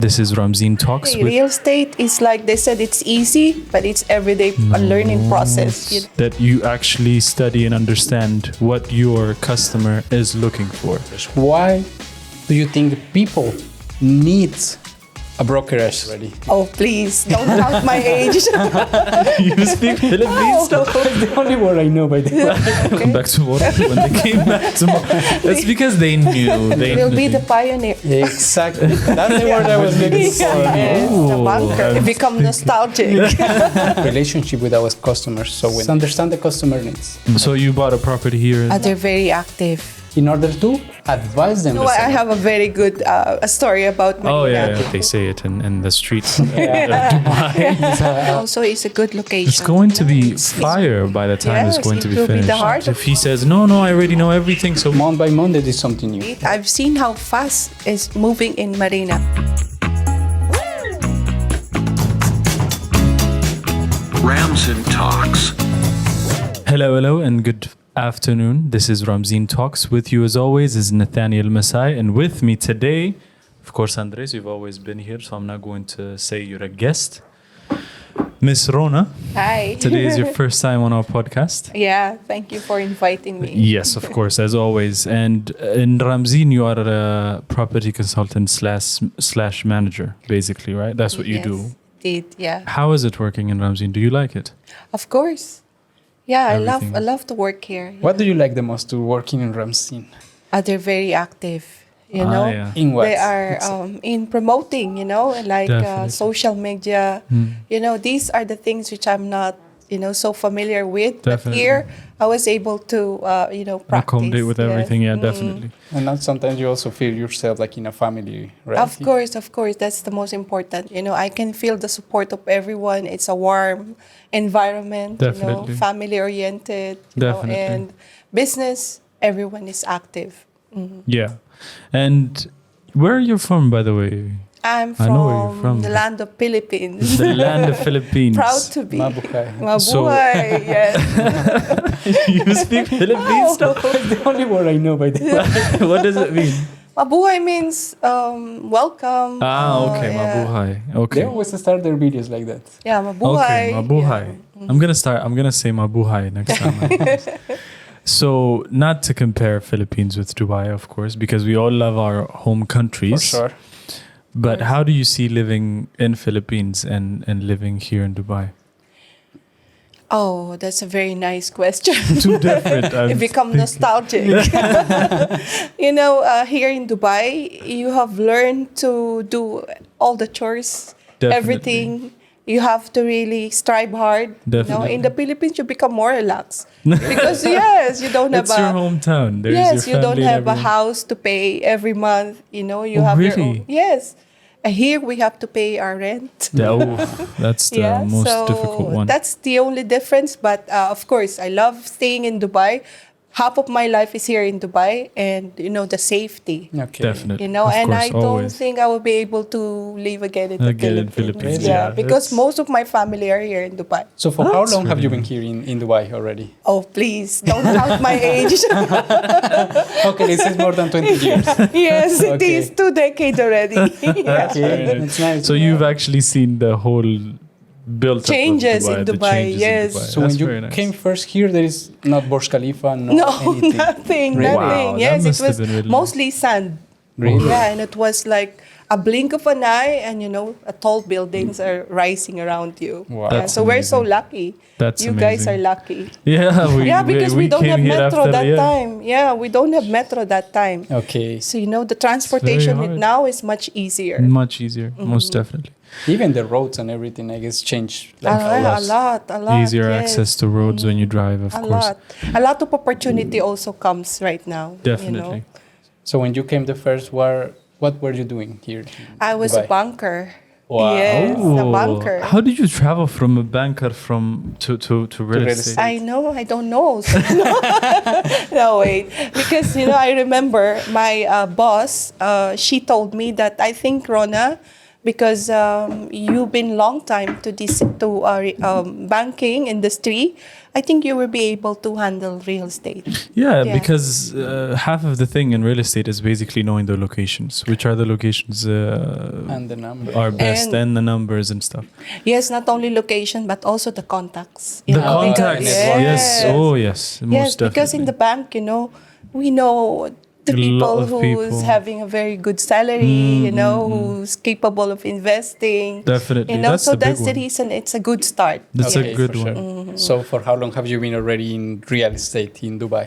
This is Ramzin Talks Hey, real estate is like they said, it's easy, but it's everyday a learning process. that you actually study and understand what your customer is looking for. Why do you think people need a brokerage already? Oh, please, don't count my age. You speak Philippines? That's the only word I know by the way. Come back tomorrow. When they came back tomorrow. That's because they knew. They We'll knew. be the pioneer. Exactly. That's the word I was looking for. Yes, the Ooh, banker. I'm Become nostalgic. Relationship with our customers. So we understand the customer needs So you bought a property here. They're very active. in order to advise them. No, I have a very good a story about Marina. Oh yeah, they say it in the streets. Also, it's a good location. It's going to be fire by the time Yes, it's going to it be will be the finished. heart of- If he says no, I already know everything. So Month by month, there is something new. I've seen how fast it's moving in Marina. Ramzin Talks. hello, and good afternoon. This is Ramzin Talks. With you, as always, is Nathaniel Masai, and with me today, of course, Andres. You've always been here, so I'm not going to say you're a guest. Miss Rona, Hi. today is your first time on our podcast. Yeah, thank you for inviting me. Yes, of course, as always. And in Ramzin, you are a property consultant slash manager, basically, right? That's what you do. Yes, Did yeah. How is it working in Ramzin? Do you like it? Of course. Yeah, Everything. I love to work here. What do you like the most to working in Ramzin? They're very active, you know. Yeah. In what? They are in promoting, like Definitely. social media. These are the things which I'm not, so familiar with. Definitely. But here, I was able to, practice. Accommodate with Yes. everything, yeah, Mm. definitely. And now sometimes you also feel yourself like in a family, right? Of course. That's the most important. I can feel the support of everyone. It's a warm environment, Definitely. family-oriented, Definitely. and business, everyone is active. Mhm. Yeah. And where are you from, by the way? I'm I know where you're from from. the land of Philippines. The land of Philippines. Proud to be. Mabuhay. Mabuhay, yes. You speak Philippines? That's the only word I know by the way. What does it mean? Mabuhay means welcome. Okay, yeah. mabuhay. They Okay. always start their videos like that. Yeah, mabuhay. Okay, mabuhay. I'm gonna say mabuhay next time. So, not to compare Philippines with Dubai, of course, because we all love our home For countries. sure. But how do you see living in Philippines and living here in Dubai? Oh, that's a very nice question. Two different. It become nostalgic. Here in Dubai, you have learned to do all the chores, Definitely. everything. You have to really strive hard. Definitely. In the Philippines, you become more relaxed because yes, you don't have It's your hometown. There's yes, your you don't family and have a everyone. house to pay every month. You Oh, have your really? own. Yes, here we have to pay our rent. Yeah, that's the most difficult one. That's the only difference. But of course, I love staying in Dubai. Half of my life is here in Dubai, and the safety. Okay. Definitely. And Of I course, don't always. think I will be able to live again in the Again in Philippines. Philippines, Yeah, yeah, because that's- most of my family are here in Dubai. So for how That's long have you really been here in Dubai already? Oh, please, don't count my age. Okay, this is more than 20 years. Yes, it Okay. is 2 decades already. Yeah. Okay, that's nice. So you've actually seen the whole built Changes up of in the Dubai, changes in yes. Dubai. So when That's you very nice. came first here, there is not Burj Khalifa, No, anything. nothing, Really? nothing. Wow, that Yes, it must have was been really- mostly sand. Really? Yeah, and it was like a blink of an eye, and tall buildings are rising around you. Wow. Yeah, That's so we're so amazing. lucky. That's You guys amazing. are lucky. Yeah, Because we don't came have here metro after, that yeah. time. Yeah, we don't have metro that time. Okay. So the transportation hard. now is much easier. Much easier, Mm-hmm. most definitely. Even the roads and everything, I guess, changed. A lot. Easier yes. access to roads when you drive, of A course. lot of opportunity also comes right now. Definitely. So when you came the first, what were you doing here? in I was a Dubai? banker. Wow. Yes, a Oh, banker. How did you travel from a banker to real real estate? I know, I don't know. No, wait. Because, I remember my boss, she told me that I think, Rona, because you've been long time to this to banking industry. I think you will be able to handle real estate. Yeah, Yeah. because half of the thing in real estate is basically knowing the locations, which are the locations And the number. are best, And- and the numbers and stuff. Yes, not only location but also the contacts. you The know, because- contacts, network. yes. Oh, yes, most Yes, because in definitely. the bank, we know the A lot people of who's people. having a very good salary, who's capable of investing. Definitely, So the big that's the one. reason it's a good start. That's Okay, a good for one. sure. So for how long have you been already in real estate in Dubai?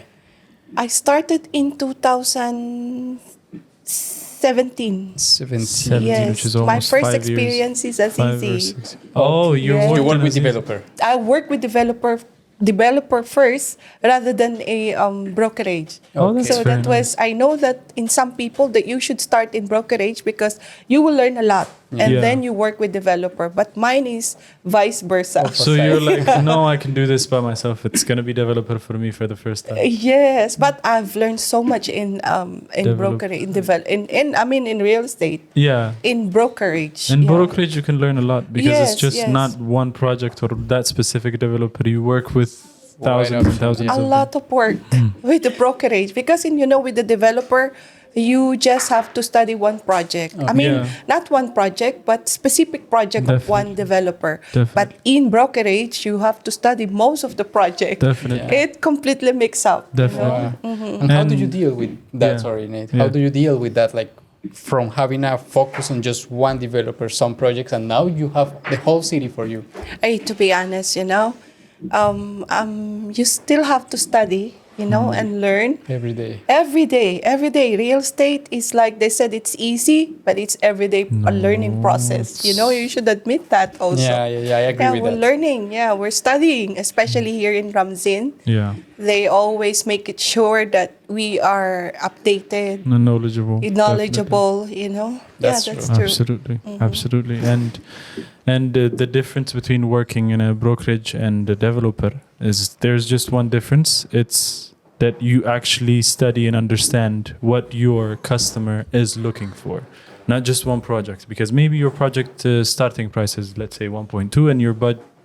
I started in 2017. 17. 17, Yes, which is my almost first 5 years. experience is as 5 or easy. 6. Oh, you Yeah. worked You work in with a- developer. I work with developer first rather than a brokerage. Oh, that's So very that nice. was, I know that in some people that you should start in brokerage because you will learn a lot and Yeah. then you work with developer. But mine is vice versa. So you're like, no, I can do this by myself. It's gonna be developer for me for the first time. Yes, but I've learned so much in brokerage, in real estate, Yeah. in brokerage. In yeah. brokerage, you can learn a lot because Yes, it's just yes. not one project or that specific developer. You work with thousands and option, thousands A of lot of work with the brokerage because with the developer you just have to study one project. I mean, Yeah. not one project but specific project of one Definitely. developer. Definitely. But in brokerage you have to study most of the project. Definitely. It completely mix up. Definitely. And how do you And- deal with that? Yeah. Sorry, Nate. Yeah. How do you deal with that? Like from having a focus on just one developer, some projects, and now you have the whole city for you. Hey, to be honest, you still have to study, and learn. Every day. Every day. Real estate is like they said, it's easy, but it's everyday a learning process. You should admit that also. Yeah, I agree with we're that. learning. Yeah, we're studying, especially here in Ramzin. Yeah. They always make it sure that we are updated, And knowledgeable. knowledgeable. That's yeah, that's true. true. Absolutely, absolutely, and the difference between working in a brokerage and a developer is there's just one difference. It's that you actually study and understand what your customer is looking for, not just one project. Because maybe your project starting price is, let's say, 1.2, and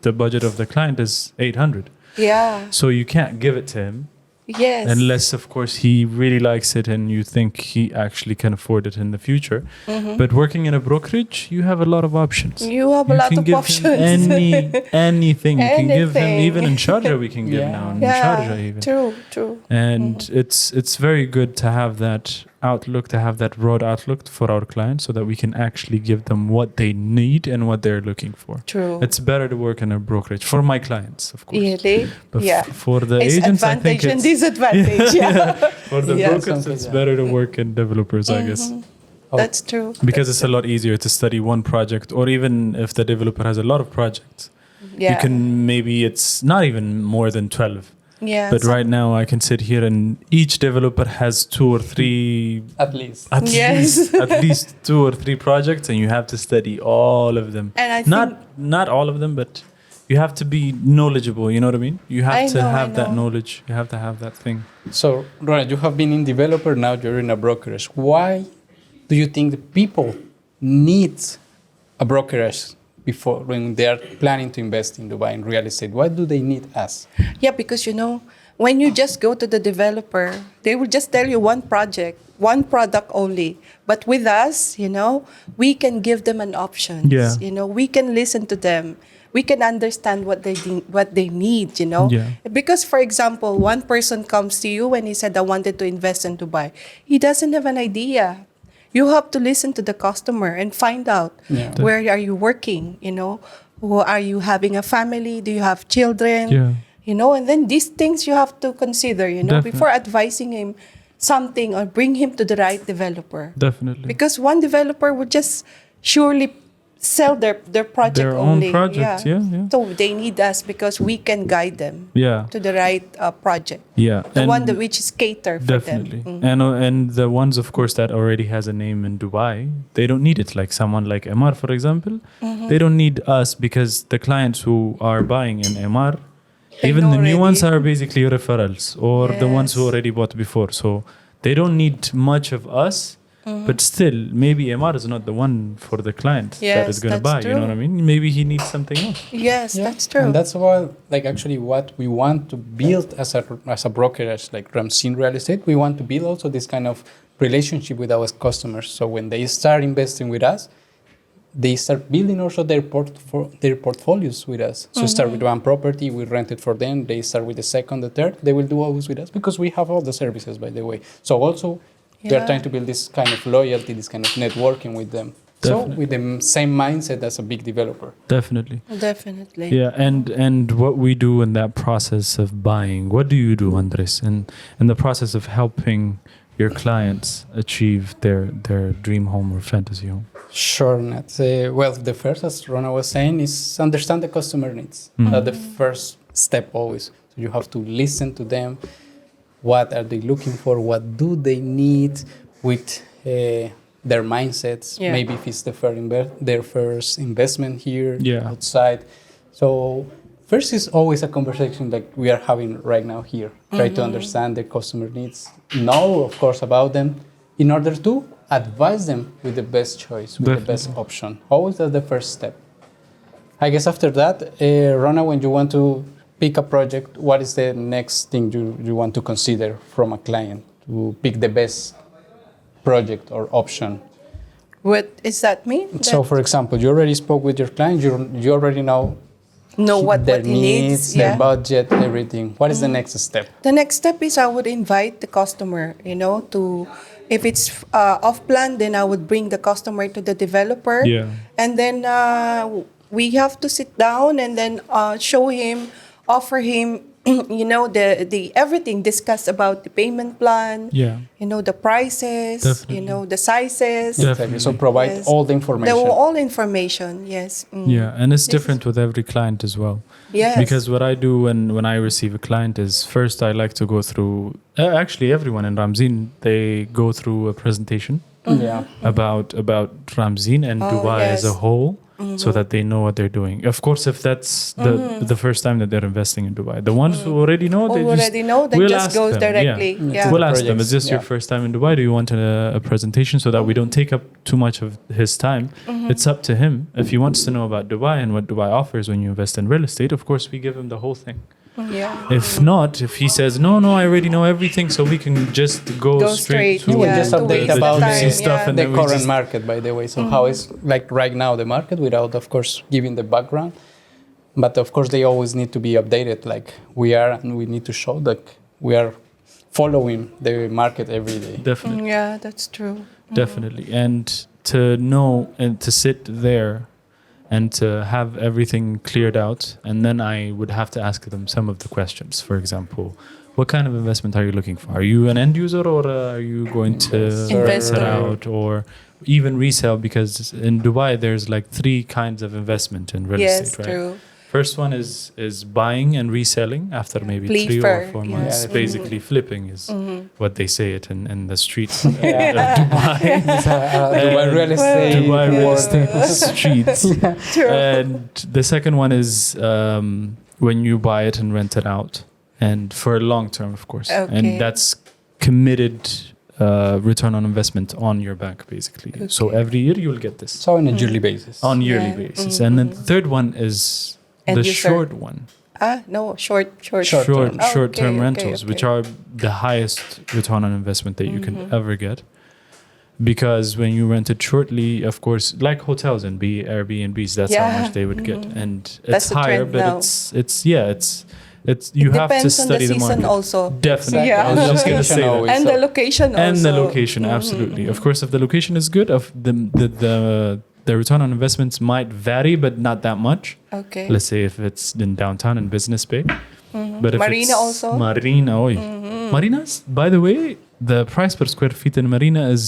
the budget of the client is 800. Yeah. So you can't give it to him. Yes. Unless, of course, he really likes it and you think he actually can afford it in the future. But working in a brokerage, you have a lot of options. You have a lot can of give him options. anything. You can give him, Anything. even in Sharjah, we can give Yeah. now. In Yeah, Sharjah, even. true. And it's very good to have that outlook, to have that broad outlook for our clients so that we can actually give them what they need and what they're looking for. True. It's better to work in a brokerage for my clients, of course. Really? But Yeah. for the It's agents, I think advantage and it's disadvantage. Yeah. for the Yeah. brokers, Something, it's yeah. better to work in developers, I guess, That's true. because it's a lot easier to study one project, or even if the developer has a lot of projects, Yeah. you can maybe it's not even more than 12. Yeah. But right now, I can sit here and each developer has 2 or 3, At least. Yes. at least 2 or 3 projects, and you have to study all of them. And I not all of them, but you have to be knowledgeable. You know what I mean? You have I to know, have I that know. knowledge. You have to have that thing. So, Ronald, you have been in developer, now you're in a brokerage. Why do you think the people need a brokerage before when they are planning to invest in Dubai in real estate? Why do they need us? Yeah, because when you just go to the developer, they will just tell you one project, one product only. But with us, we can give them an option. Yeah. We can listen to them. We can understand what they need. Yeah. Because, for example, one person comes to you and he said, I wanted to invest in Dubai. He doesn't have an idea. You have to listen to the customer and find out Yeah. where are you working, or are you having a family? Do you have children? Yeah. And then these things you have to consider, Definitely. before advising him something or bring him to the right developer. Definitely. Because one developer would just surely sell their project Their own only. project, yeah. So they need us because we can guide them Yeah. to the right project. Yeah. The And one which is cater for definitely. them. And the ones, of course, that already has a name in Dubai, they don't need it. Like someone like MR, for example, they don't need us because the clients who are buying in MR, They even know the new ones already. are basically referrals or the ones who Yes. already bought before. So they don't need much of us But still, maybe MR is not the one for the client that Yes, is going to that's buy. You know true. what I mean? Maybe he needs something else. Yes, that's true. And that's why, like, actually, what we want to build as a brokerage, like Ramzin Real Estate, we want to build also this kind of relationship with our customers. So when they start investing with us, they start building also their portfolios with us. So start with one property, we rent it for them. They start with the second, the third. They will do always with us because we have all the services, by the way. So also, we are trying to build this kind of loyalty, this kind of networking with them. Definitely. So with the same mindset as a big developer. Definitely. Definitely. Yeah, and what we do in that process of buying, what do you do, Andres, in the process of helping your clients achieve their dream home or fantasy home? Sure, Nat. Well, the first, as Rona was saying, is understand the customer needs. That's the first step always. So you have to listen to them. What are they looking for? What do they need with their mindsets? Yeah. Maybe if it's their first investment here outside. So first is always a conversation like we are having right now here. Try to understand the customer needs. Know, of course, about them in order to advise them with the best choice, with the best option. Always that's the first step. I guess after that, Rona, when you want to pick a project, what is the next thing you want to consider from a client to pick the best project or option? What does that mean? So, for example, you already spoke with your client, you already know What their he needs. their budget, everything. What is the next step? The next step is I would invite the customer, to, if it's off plan, then I would bring the customer to the developer. Yeah. And then we have to sit down and then show him, offer him, the everything, discuss about the payment plan, Yeah. the prices, Definitely. the sizes. Exactly. So provide Yes. all the information. All information, yes. Yeah, and it's different with every client as well. Yes. Because what I do when I receive a client is first I like to go through, actually everyone in Ramzin, they go through a presentation Yeah. about Ramzin and Dubai as a yes. whole, so that they know what they're doing. Of course, if that's the first time that they're investing in Dubai, the ones who already know, they then just ask goes them, directly. Yeah. Yeah. We'll the ask them, projects, is this your yeah. first time in Dubai? Do you want a presentation so that we don't take up too much of his time? It's up to him. If he wants to know about Dubai and what Dubai offers when you invest in real estate, of course, we give him the whole thing. Yeah. If not, if he says, no, I already know everything, so we can just go straight to You will just to update waste about time, the stuff and the then we current just- market, by the way. So how is like right now the market without, of course, giving the background. But of course, they always need to be updated, like we are, and we need to show that we are following the market every day. Definitely. Yeah, that's true. Definitely. And to know and to sit there and to have everything cleared out. And then I would have to ask them some of the questions. For example, what kind of investment are you looking for? Are you an end user or are you going to Investor. rent it out or even resell? Because in Dubai, there's like 3 kinds of investment in real Yes, estate, right? true. First one is buying and reselling after maybe 3 or Flipper, 4 yeah. months. Yeah, Basically, flipping is what they say it in the streets Yeah. of Dubai. Dubai real estate. Dubai real world. estate streets. True. And the second one is when you buy it and rent it out, and for a long term, of course. Okay. And that's committed return on investment on your bank, basically. So Okay. every year you'll get this So on a yearly basis. on yearly Yeah. basis. And then the third one is End the user. short one. No, short. Short-term. Oh, Short-term okay, rentals, okay. which are the highest return on investment that you can ever get. Because when you rent it shortly, of course, like hotels and Airbnbs, that's how Yeah. much they would get, and That's it's the higher, trend but now. it's you have to Depends on the study the season market. also. Definitely, Yeah. I was just gonna say Location that. And So- the location also. And the location, absolutely. Of course, if the location is good, of the return on investments might vary, but not that much. Okay. Let's say if it's in downtown and Business Bay. But if Marina it's also? Marina, Marinas, by the way, the price per square feet in Marina is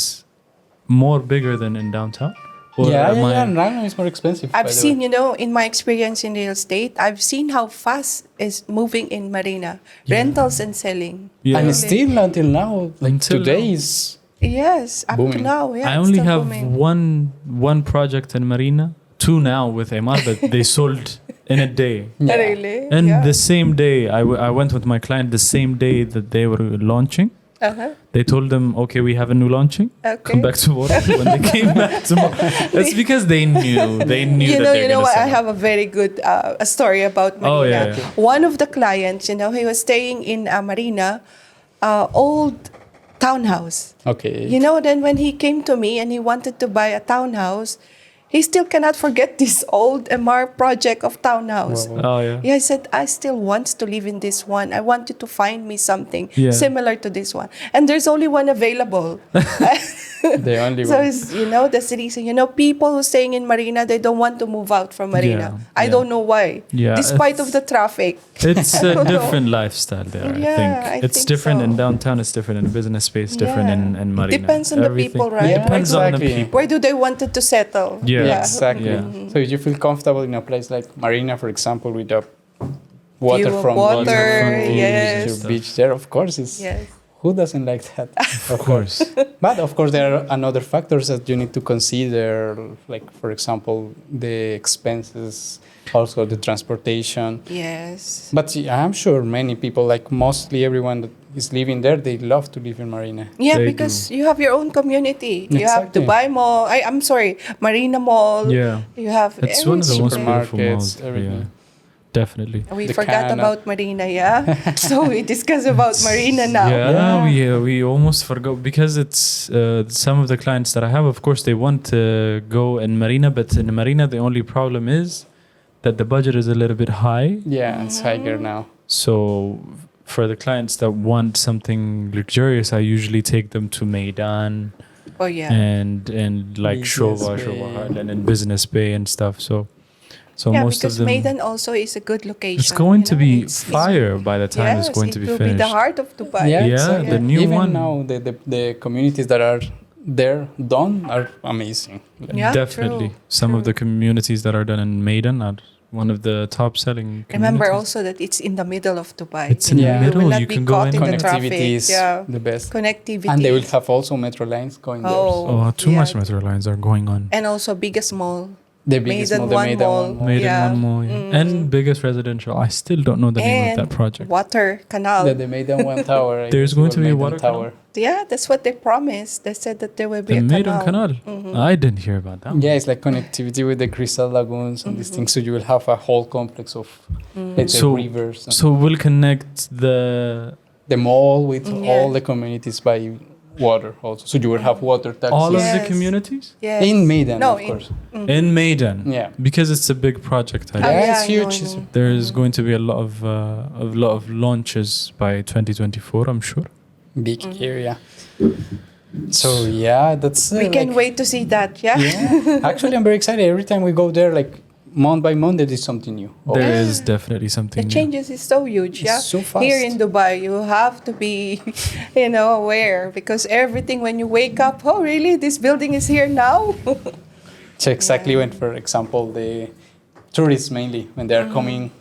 more bigger than in downtown. Or am I- Rhino is more expensive. by I've the seen, way. in my experience in real estate, I've seen how fast is moving in Marina. Rentals and selling. Yeah. And Really. still until now, like Until today now. is Yes, up to Booming. now. Yeah, I it's only still have booming. one project in Marina, 2 now with Emar, but they sold in a day. yeah. Really? And Yeah. the same day, I went with my client the same day that they were launching. Uh-huh. They told them, okay, we have a new launching. Okay. Come back tomorrow. When they came back tomorrow, it's because they knew. They knew You that know, they're you know gonna what? I sell. have a very good a story about Marina. Oh, yeah, yeah. One of the clients, you know, he was staying in Marina, old townhouse. Okay. You know, then when he came to me and he wanted to buy a townhouse, he still cannot forget this old MR project of townhouse. Wow. Oh yeah. Yeah, I said, I still want to live in this one. I want you to find me something Yeah. similar to this one. And there's only one available. The only So one. it's, you know, that's the reason. You know, people who staying in Marina, they don't want to move out from Marina. Yeah, I yeah. don't know why. Yeah, Despite of the traffic. It's a different lifestyle there. Yeah, I think I it's think different in so. downtown. It's different in business space. Different Yeah. in Marina. Depends on the people, right? It depends on the Exactly. people. Where do they wanted to settle? Yeah. Exactly. Yeah. So if you feel comfortable in a place like Marina, for example, with a waterfront water, views, yes. your beach there, of course, it's Yes. who doesn't like that? Of course. But of course, there are another factors that you need to consider, like for example, the expenses, also the transportation. Yes. But I'm sure many people, like mostly everyone that is living there, they love to live in Marina. Yeah, They because you have your own community. You have Exactly. Dubai Mall. I'm sorry, Marina Mall. Yeah. You have It's one of the most everything. beautiful malls. Supermarkets, everything. Yeah. Definitely. We The forgot Cana. about Marina, yeah? So we discuss about Marina now. Yeah, we almost forgot because it's some of the clients that I have. Of course, they want to go in Marina, but in Marina the only problem is that the budget is a little bit high. Yeah, it's higher now. So for the clients that want something luxurious, I usually take them to Meydan Oh, yeah. and like Business Showa Bay. Highland and Business Bay and stuff. So Yeah, most of because them. Maidan also is a good location. It's going you to know, be it's- fire by the time yes, it's going to be it will finished. be the heart of Dubai. Yeah, Yeah, exactly. the new Even one. now, the communities that are there done are amazing. Yeah, Definitely. true, Some of true. the communities that are done in Maidan are one of the top selling Remember communities. also that it's in the middle of Dubai. It's in the You will middle, not you be can go caught in the anywhere. traffic. Connectivity is Yeah. the best. Connectivity. And they will have also metro lines going there. Oh. So Oh, too Yeah. much metro lines are going on. And also biggest mall. the biggest Maidan mall, the One Maidan Mall. one mall. Maidan Yeah. one more, yeah. And biggest residential. I still don't know the name of And that project. water canal. The Maidan one tower. I There's guess, going or to be a Maidan water tower. Yeah, that's what they promised. They said that there will be The a Maidan canal. Canal. I didn't hear about that. Yeah, it's like connectivity with the crystal lagoons and these things. So you will have a whole complex of let's say So- rivers. And So we'll connect the the mall with Yeah. all the communities by water also. So you will have water taxis. all of Yes. the communities Yes. In Maidan, No, of course. in Maidan. Yeah. Because it's a big project. I Oh, think. Yeah, yeah, it's I know, huge. I know. There is going to be a lot of launches by 2024. I'm sure. Big area. So yeah, that's We can wait to see that, yeah? Yeah. Actually, I'm very excited. Every time we go there, like month by month, there is something new. There is definitely The something. new. changes is so huge, yeah? It's so fast. Here in Dubai, you have to be, aware because everything when you wake up, oh really, this building is here now? So exactly when, for example, the tourists mainly, when they are coming,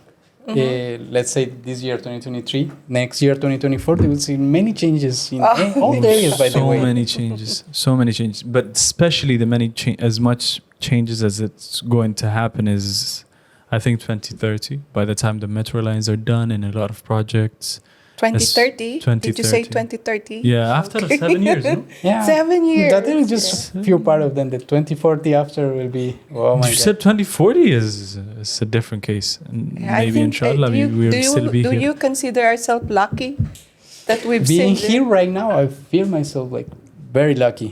let's say this year 2023, next year 2024, they will see many changes in all the areas, by the So way. many changes, but especially the as much changes as it's going to happen is, I think 2030. By the time the metro lines are done and a lot of projects. 2030? Did you say 2030. 2030? Yeah, after Okay. 7 years. No? Yeah. 7 years. That is just few part of them. The 2040 after will be, oh my You God. said 2040 is a different case, and Yeah, I maybe think, inshallah do we will still be do here. you consider ourselves lucky that we've Being seen here right now, I feel myself like very lucky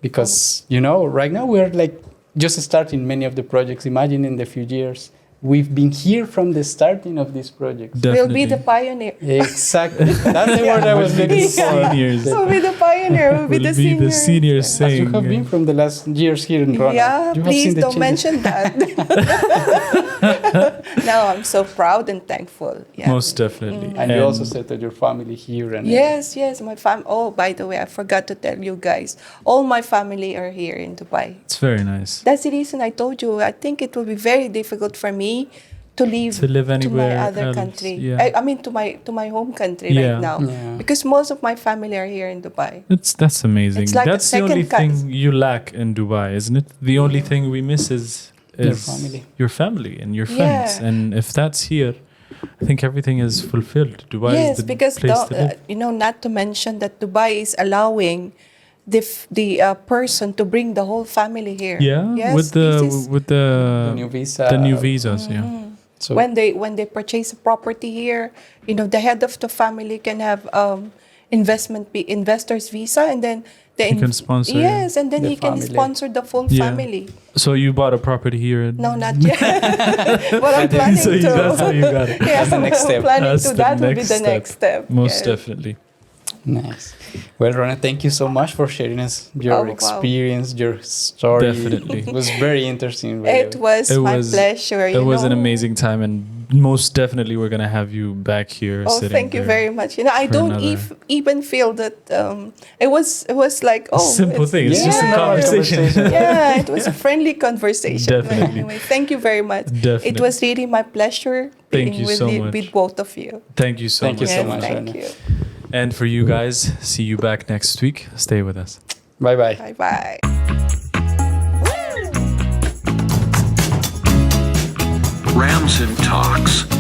because, right now we're like just starting many of the projects. Imagine in the few years, we've been here from the starting of these projects. We'll be the Definitely. pioneer. Exactly. That's the word I was We'll be looking the for. seniors. We'll be the pioneer. We'll be We'll the be the senior. seniors As saying. you have been from the last years here in Rana. Yeah, you have please seen the don't changes. mention that. No, I'm so proud and thankful. Yeah. Most definitely. And you also settled your family here. And Yes, my fam. Oh, by the way, I forgot to tell you guys. All my family are here in Dubai. It's very nice. That's the reason I told you. I think it will be very difficult for me to leave To live anywhere to my other else, country. yeah. I mean to my home country Yeah. right now, Yeah. because most of my family are here in Dubai. That's amazing. It's like a That's the only second thing you lack in Dubai, isn't it? The only thing we miss is Your family. your family and your friends. Yeah. And if that's here, I think everything is fulfilled. Dubai Yes, is the because place to live. not to mention that Dubai is allowing the person to bring the whole family here. Yeah, Yes, with this the is with The new visa. the new visas. Yeah, So when they purchase a property here, the head of the family can have investor's visa, and then He can sponsor Yes, and then the he can family. sponsor the full Yeah. family. so you bought a property here. No, not yet. But I'm planning So to. that's how you got it. Yeah, That's the next step. Planning That's to. the That will be next the step. next step. Most Yes. definitely. nice. Well, Rona, thank you so much for sharing us your Oh, wow. experience, your story. Definitely. It was very interesting. by the It way. was It my was- pleasure. It was an know. amazing time, and most definitely we're gonna have you back here. Oh, sitting thank you there. very much. I for don't another- even feel that it was like Simple it's- thing. It's just a Yeah. conversation. Yeah, it was a friendly conversation. But Definitely. anyway, thank you very much. Definitely. It was really my pleasure Thank being you with so much. with both of you. Thank you so Thank much. you so Yes, much, thank Rona. you. And for you guys, see you back next week. Stay with us. Bye bye. Bye bye. Ramzin Talks.